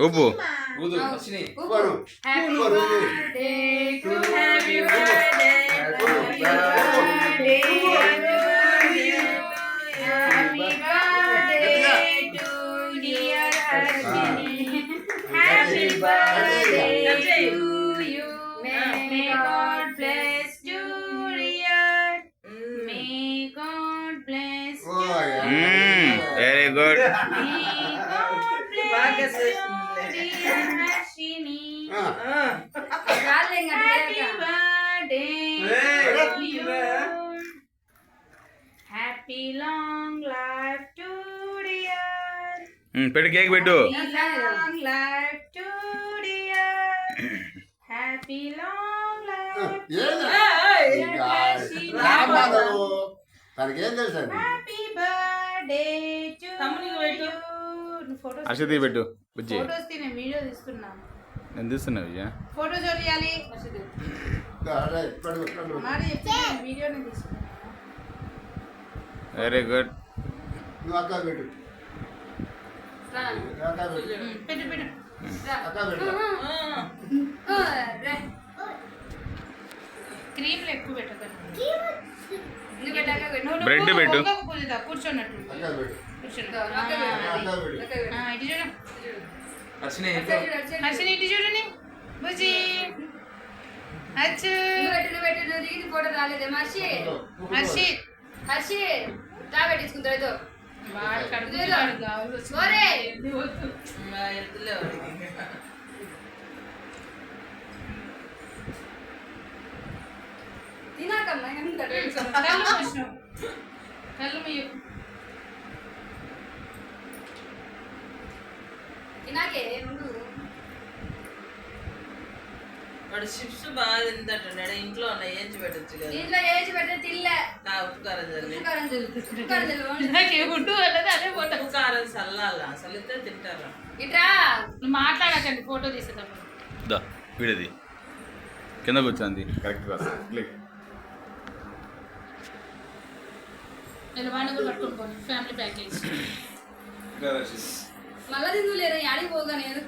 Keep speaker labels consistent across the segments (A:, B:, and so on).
A: ఊపు. Very good.
B: Happy long life to dear.
A: పెట్టు, cake పెట్టు.
B: Long life to dear. Happy long life.
C: తనకేం తెలుసు?
B: Happy birthday to you.
A: Arshit పెట్టు. బుజ్జి
B: photos తీ, నేను వీడియో తీస్తున్నా.
A: నేను తీస్తున్నా విజయ.
B: ఫోటో చూడాలి. వీడియోని తీసుకున్నా.
A: Very good.
C: నువ్వు అక్క పెట్టు.
B: పెట్టు పెట్టు.
C: అక్క పెట్టు.
B: క్రీమ్లు ఎక్కువ పెట్టకండి.
A: బ్రెడ్ పెట్టు.
B: కూర్చోన్నట్టు
C: అక్క పెట్టు.
B: హర్షిని ఇటు చూడండి. బుజ్జి అచ్చు
D: ఫోటో రాలేదేమో.
B: హర్షి
D: హర్షి రా పెట్టించుకుంటాడు. తినాకమ్మా
B: కళ్ళు మీ
D: తినాకే ముందు
E: వాడు చిప్స్ బాగా తింటాడు. ఇంట్లో ఉన్నాయి ఏంచి పెట్టచ్చు కదా.
D: ఇంట్లో ఏజ్ పెట్టే తిల్లే
E: ఉప్పు కారం చల్లి
B: గుడ్డు వెళ్ళదు. అదే ఫోటో
E: ఉప్పు కారం చల్లాలా, చల్లితే తింటారా.
D: ఇట్రా
B: మాట్లాడకండి ఫోటో తీసేటప్పుడు.
A: వీడది కింద కూర్చోంది కరెక్ట్.
B: వాడిని కూడా పట్టుకొని ఫ్యామిలీ ప్యాకేజ్.
D: మళ్ళా తిందు లేరు యాడికి పోగా నేను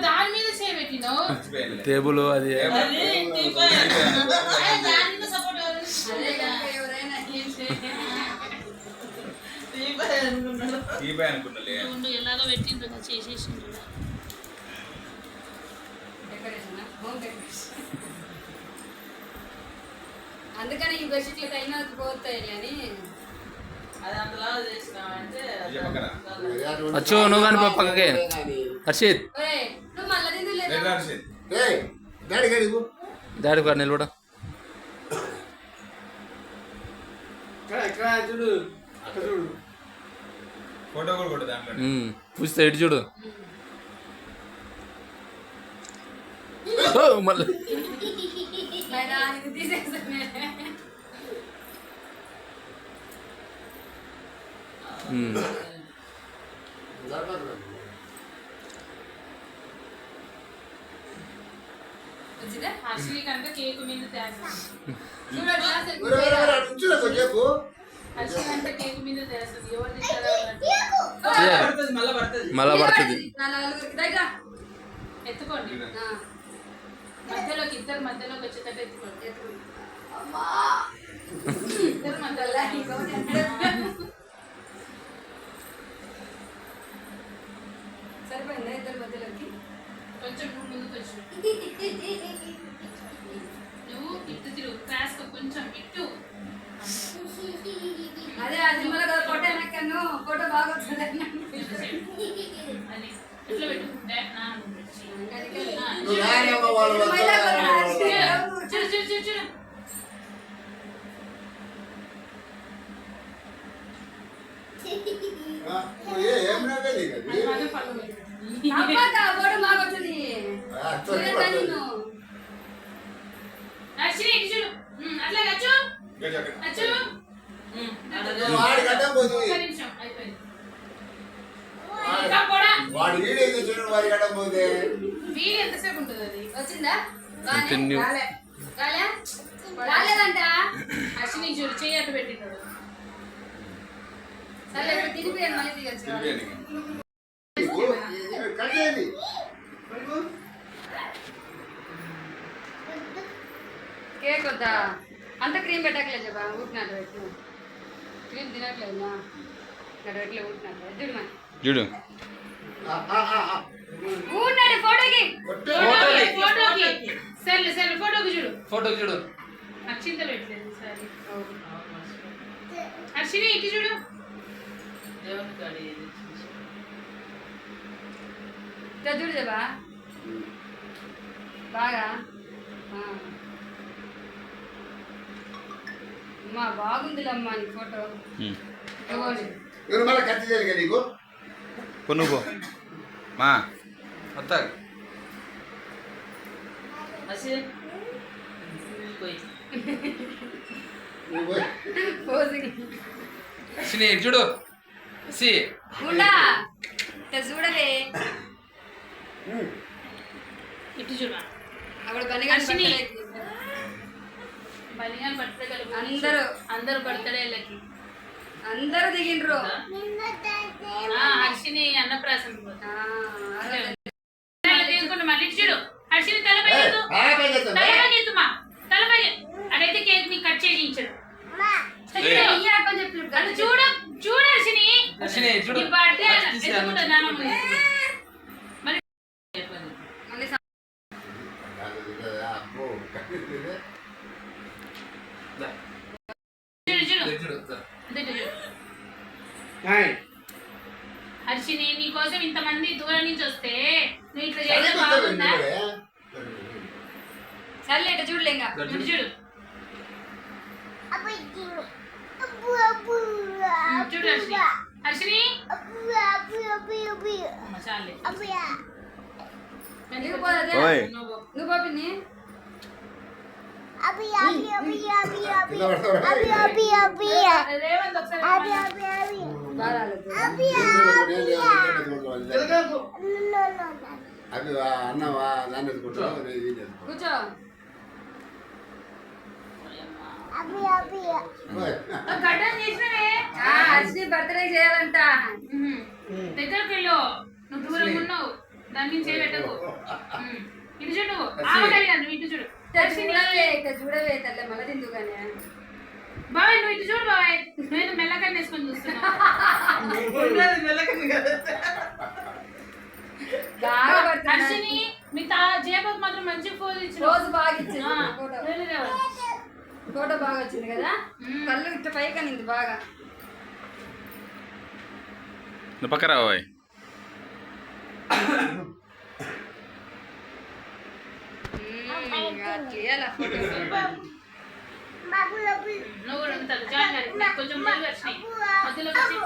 B: దాని మీద చేయబెట్టినావు.
A: టేబుల్ అది
B: దాని మీద సపోర్ట్
D: ఎవరైనా
B: ఎలాగో పెట్టిండ్రు కదా, చేసేసిండ్రు.
D: అందుకని ఈ బెడ్షీట్లకు అయినా పోతాయి అని
E: అది అంతలా చేసినామంటే
A: అచ్చు నువ్వు కానీ పక్కకే. హర్షిత్
D: నువ్వు మళ్ళా తిందు లేదు.
A: డాడీ గారు నిలబడ.
C: చూడు అక్కడ చూడు.
A: ఫోటో కూడా కొట్టు దాంట్లో.
C: చూస్తే ఎటు చూడు. మళ్ళీ
D: తీసేస్తానే
B: హర్షిని కంటే కేక్ మీద హర్షిని కంటే కేక్ మీద చేస్తుంది. ఎవరు
A: మళ్ళా పడుతుంది.
B: ఎత్తుకోండి. మధ్యలోకి ఇద్దరు మధ్యలోకి వచ్చేటట్టు ఎత్తుకోండి. ఇద్దరు మధ్యలో
D: సరిపోయిందా? ఇద్దరు మధ్యలోకి
B: కొంచెం ముందుకు వచ్చి నువ్వు ఇటు తిరుగు. క్లాస్ కొంచెం ఇటు.
D: అదే ఆ సినిమాలో ఫోటో వెనక్కను ఫోటో బాగా వస్తుంది
B: అది ఇట్లా పెట్టు. చూడు చూడు చూడు చూడు.
D: ఫోటో బాగా వచ్చింది.
B: హర్షిని ఇటు చూడు. అట్లా అచ్చు అచ్చు. ఒక్క నిమిషం అయిపోయింది.
C: వాడు వీడియో చూడండి. వారి గడ్డం పోతే
B: వీడియో ఎంతసేపు ఉంటుంది? అది
D: వచ్చిందా?
B: రాలే
D: రాలేదంట.
B: హర్షిని చూడు చెయ్యి అట్టు పెట్టినాడు.
D: చూపియండి మళ్ళీ తీయచ్చు
C: కట్ చేయండి.
D: కేక్ వద్దా అంత క్రీమ్ పెట్టకలేదు చెప్పా ఊటినట్టు పెట్టు క్రీమ్ తినట్లేదా ఇక్కడ పెట్టలే ఊటినట్టు చూడు మరి
A: చూడు
D: ఊటినట్టు ఫోటోకి
B: ఫోటోకి సెల్ ఫోటోకి చూడు
A: ఫోటోకి చూడు
B: అక్షింత పెట్టలేదు సరే అర్షిని ఇటు చూడు
E: దేవుని కాడి ఇది.
D: చూడు చెప్పా బాగా అమ్మా బాగుందిలమ్మా నీ ఫోటో ఇవ్వండి
C: ఇవరు మళ్ళీ కట్ చేయాలి కదా నీకు.
A: కొను పో మా వస్తా
E: అసలు పోయి
C: నువ్వు పోయి.
D: పోజింగ్
A: సిని ఇటు చూడు సి
D: ఉండా ఇట్లా చూడలే
B: ఇటు చూడు
D: అక్కడ
B: అర్షిని.
D: పని
B: బలిగాని బర్త్డే
D: అందరూ
B: బర్త్డే వీళ్ళకి
D: అందరూ దిగిండ్రు
B: హర్షిని అన్నప్రాసం
D: ఆ,
B: తీసుకుంటా మళ్ళీ ఇటు చూడు హర్షిని తలపై
C: ఏయ్,
B: ఎత్తు.
C: బాగా పని చేస్తాను.
B: తలపై ఎత్తుమా తలపై అదైతే కేక్ నీకు కట్ చేసి ఇచ్చాడు
D: ఈ రకం చెప్పి
B: అది చూడు చూడు హర్షిని
A: హర్షిని చూడు
B: నీ బర్త్డే
A: తీసి
B: ఎత్తుకుంటా
A: అన్న.
B: నానమ్మ మరి
D: మళ్ళీ
C: కాదు, ఇది అబ్బో, కట్ చేస్తే
A: దా.
B: చూడు చూడు
A: ఇటు చూడు దా.
B: ఇటు చూడు హర్షిని నీ కోసం ఇంతమంది దూరం నుంచి వస్తే నువ్వు ఇట్లా చేస్తే బాగుందా
D: సర్లే ఇట్లా చూడలే ఇంకా
B: ఇటు చూడు చూడు హర్షిని హర్షిని అమ్మ, చాలే
D: నీకు పోదా
A: ఓయ్.
D: నువ్వు పాపిని
C: కింద పడతావా?
B: రేవంత్ ఒకసారి
D: బాగా రాలేదు.
C: అది అన్నవా దాన్ని ఎత్తుకుంటావు నేను ఇది ఎత్తుకుంటా.
D: కూర్చో
C: ఓయ్.
B: గడ్డం చేసినవే
D: హర్షిని బర్త్డే చేయాలంట
B: దగ్గరకు వెళ్ళు నువ్వు దూరం ఉన్నావు దాని నుంచి పెట్టకు ఇటు చూడు నువ్వు ఆవకాయ కాదు, నువ్వు ఇటు చూడు
D: చూడవే ఇక్కడ చూడవే తల్లి మళ్ళీ తిందుగానే
B: బాబాయ్ నువ్వు ఇటు చూడు బాబాయ్ నేను మెల్లకన్ను వేసుకొని చూస్తున్నా
E: ఉన్నది మెల్లకని కదా.
D: బాగా పడుతుంది
B: హర్షిని మీ జేబుకి మాత్రం మంచి ఫోన్ ఇచ్చిన
D: రోజు బాగా ఇచ్చింది ఫోటో ఫోటో బాగా వచ్చింది కదా కళ్ళు ఇట్ట పైకి అనింది బాగా
A: నువ్వు పక్క రా బాయ్
D: చేయాలా ఫోటో
B: నువ్వు కూడా ఉంటావు జాయిన్ గారి కొంచెం ముందు వచ్చినాయి మధ్యలో వచ్చి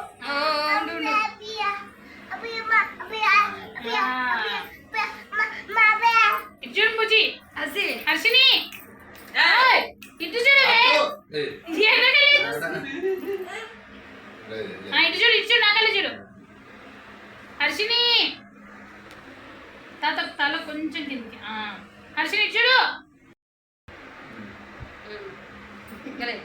B: ఇటు చూడు పూజి
D: హర్షి
B: హర్షిని ఏయ్, ఇటు చూడవే
A: ఏయ్.
B: ఎక్కడికి లేదు.
C: లేదు, లేదు.
B: ఇటు చూడు ఇటు చూడు నాకల్లి చూడు హర్షిని తాత తల కొంచెం కిందికి హర్షిని ఇటు చూడు
D: గలే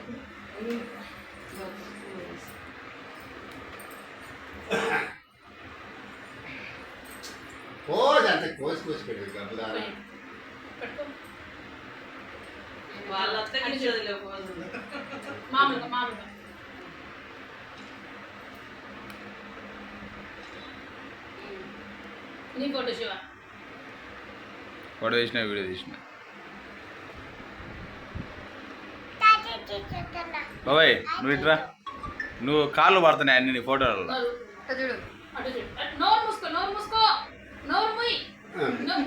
C: కోసి అంతే కోసి పెట్టు గబ్బుదా.
B: పట్టుకో
E: వాళ్ళ అత్తకి ఇచ్చేది లేకపోతే
B: మామూలుగా నీ ఫోటో శివ
A: ఫోటో తీసిన వీడియో తీసిన బాబాయ్ నువ్వు ఇట్రా నువ్వు కాళ్ళు పడుతున్నాయి అన్ని నీ ఫోటోలలో
D: ఇట్ట చూడు
B: అటు చూడు నోరు మూసుకో నోరు మూసుకో నోరు ముయ్యి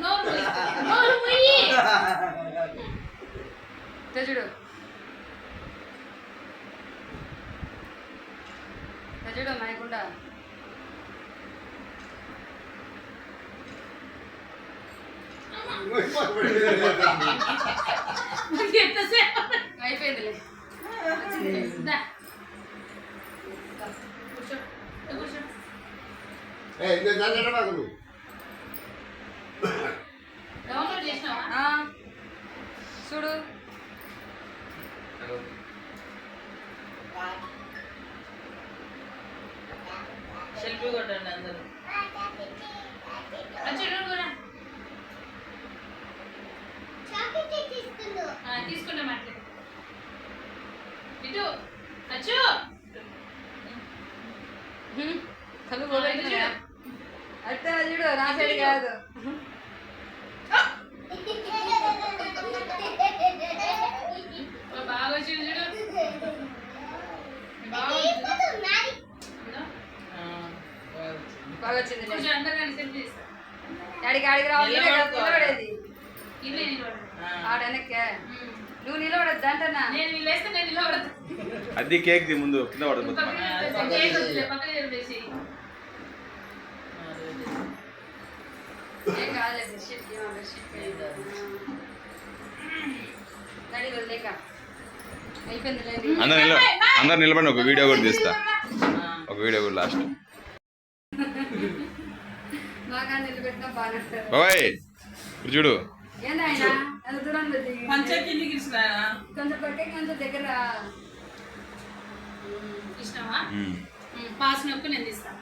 B: నోరు ముయ్యి నోరు ముయ్యి
D: ఇట్ట చూడు ఇట్ట చూడు మాయకుండా
B: ఎంతసేపు
D: అయిపోయిందిలే
B: దా. కూర్చో కూర్చో
C: ఏ ఇంత దాన్ని ఎడబాకు నువ్వు.
B: డౌన్లోడ్ చేసినావా
D: చూడు
E: సెల్ఫీ కొట్టండి అందరూ.
B: అచ్చు నువ్వు కూడా. తీసుకుంటా మాట్లాడు ఇటు అచ్చు
D: కళ్ళు పోగొట్టుకున్నా అట్టే చూడు నా సైడ్ కాదు
B: బాగా వచ్చింది చూడు బాగా వచ్చింది.
E: ఆ,
D: బాగా వచ్చింది
B: కొంచెం అందరికీ సెల్ఫీ తీస్తా
D: డాడీకి ఆడికి రావాలి నిలబడేది
B: ఇల్లే నిలబడు.
D: ఆడ వెనక్కే నువ్వు నిలబడద్దు అంటన్నా
B: నేను వీళ్ళేస్తే నేను నిలబడతా.
A: అది కేక్ ది ముందు కింద పడదు
B: పక్కన జరిపేసి
D: ఏం కాలేదు బెడ్షీట్ డాడీ వదిలేక అయిపోయింది
A: అందరు నిలబడి ఒక వీడియో కూడా తీస్తా ఒక వీడియో కూడా లాస్ట్
D: బాగా నిలబెట్టినా బాగా
A: బాబాయ్ ఇప్పుడు చూడు
D: ఏంది ఆయన ఎంత దూరం
E: పంచ కిందికి ఇచ్చినారా?
D: కొంచెం పట్టే కొంచెం దగ్గర
B: ఇష్టమా పాస్ నొక్కు నేను తీస్తాను